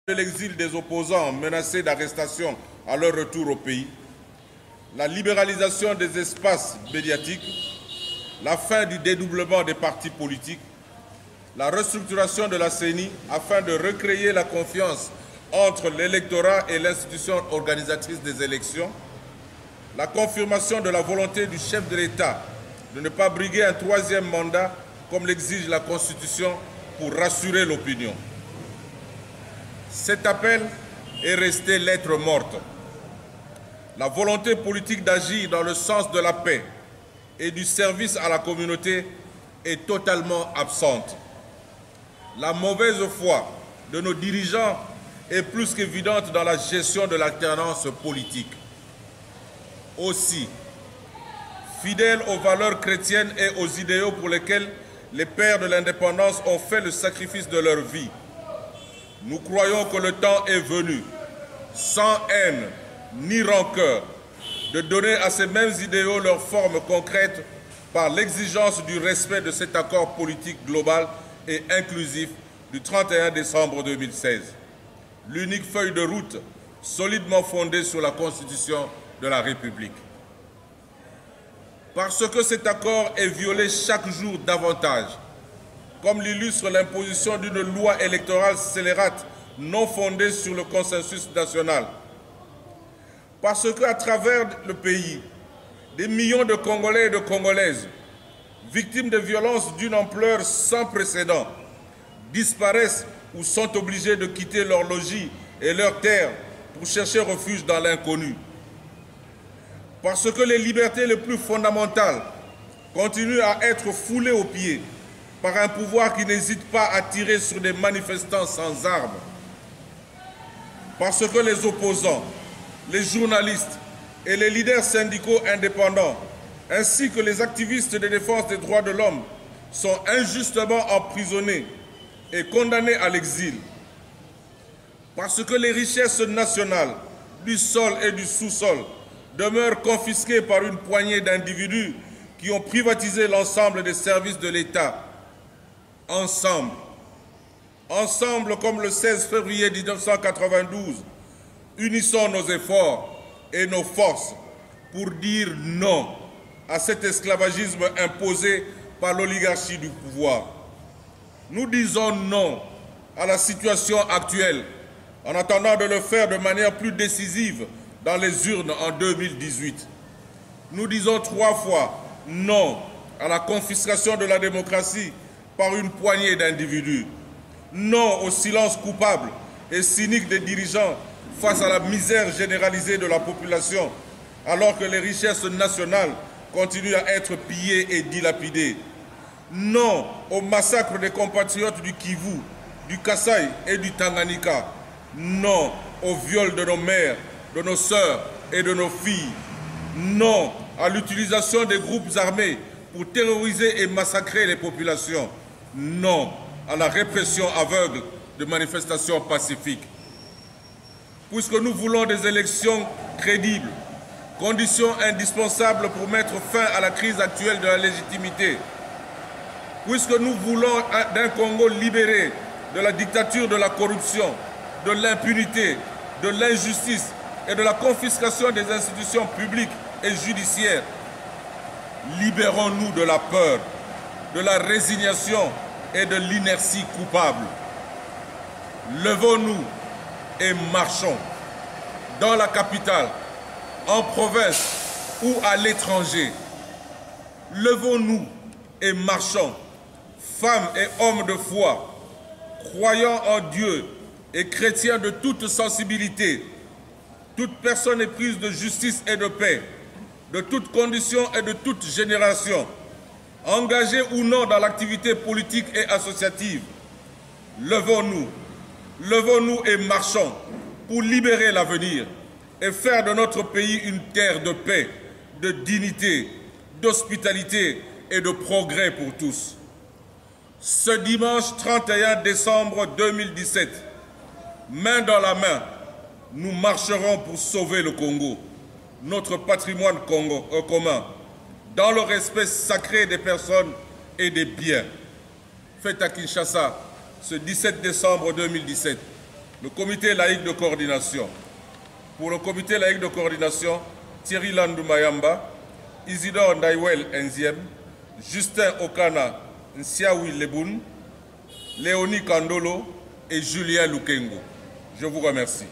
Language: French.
de l'exil des opposants menacés d'arrestation à leur retour au pays, la libéralisation des espaces médiatiques, la fin du dédoublement des partis politiques, la restructuration de la CENI afin de recréer la confiance entre l'électorat et l'institution organisatrice des élections, la confirmation de la volonté du chef de l'État de ne pas briguer un troisième mandat comme l'exige la Constitution pour rassurer l'opinion. Cet appel est resté lettre morte. La volonté politique d'agir dans le sens de la paix et du service à la communauté est totalement absente. La mauvaise foi de nos dirigeants est plus qu'évidente dans la gestion de l'alternance politique. Aussi, fidèles aux valeurs chrétiennes et aux idéaux pour lesquels les pères de l'indépendance ont fait le sacrifice de leur vie, nous croyons que le temps est venu, sans haine ni rancœur, de donner à ces mêmes idéaux leur forme concrète par l'exigence du respect de cet accord politique global et inclusif du 31 décembre 2016. L'unique feuille de route solidement fondée sur la Constitution de la République. Parce que cet accord est violé chaque jour davantage, comme l'illustre l'imposition d'une loi électorale scélérate non fondée sur le consensus national. Parce qu'à travers le pays, des millions de Congolais et de Congolaises, victimes de violences d'une ampleur sans précédent, disparaissent ou sont obligés de quitter leur logis et leurs terres pour chercher refuge dans l'inconnu. Parce que les libertés les plus fondamentales continuent à être foulées aux pieds par un pouvoir qui n'hésite pas à tirer sur des manifestants sans armes. Parce que les opposants, les journalistes et les leaders syndicaux indépendants, ainsi que les activistes de défense des droits de l'homme, sont injustement emprisonnés et condamnés à l'exil. Parce que les richesses nationales du sol et du sous-sol demeurent confisquées par une poignée d'individus qui ont privatisé l'ensemble des services de l'État. Ensemble, comme le 16 février 1992, unissons nos efforts et nos forces pour dire non à cet esclavagisme imposé par l'oligarchie du pouvoir. Nous disons non à la situation actuelle en attendant de le faire de manière plus décisive dans les urnes en 2018. Nous disons 3 fois non à la confiscation de la démocratie par une poignée d'individus. Non au silence coupable et cynique des dirigeants face à la misère généralisée de la population, alors que les richesses nationales continuent à être pillées et dilapidées. Non au massacre des compatriotes du Kivu, du Kasaï et du Tanganyika. Non au viol de nos mères, de nos sœurs et de nos filles. Non à l'utilisation des groupes armés pour terroriser et massacrer les populations. Non à la répression aveugle de manifestations pacifiques. Puisque nous voulons des élections crédibles, condition indispensable pour mettre fin à la crise actuelle de la légitimité, puisque nous voulons d'un Congo libéré de la dictature de la corruption, de l'impunité, de l'injustice et de la confiscation des institutions publiques et judiciaires, libérons-nous de la peur, de la résignation et de l'inertie coupable. Levons-nous et marchons dans la capitale, en province ou à l'étranger. Levons-nous et marchons, femmes et hommes de foi, croyant en Dieu et chrétiens de toute sensibilité, toute personne éprise de justice et de paix, de toute condition et de toute génération, engagés ou non dans l'activité politique et associative. Levons-nous et marchons pour libérer l'avenir et faire de notre pays une terre de paix, de dignité, d'hospitalité et de progrès pour tous. Ce dimanche 31 décembre 2017, main dans la main, nous marcherons pour sauver le Congo, notre patrimoine commun, dans le respect sacré des personnes et des biens. Fête à Kinshasa, ce 17 décembre 2017. Le comité laïque de coordination. Pour le comité laïque de coordination, Thierry Landou Mayamba, Isidore Ndaiwel Nziem, Justin Okana Nsiawi Leboun, Léonie Kandolo et Julien Lukengo. Je vous remercie.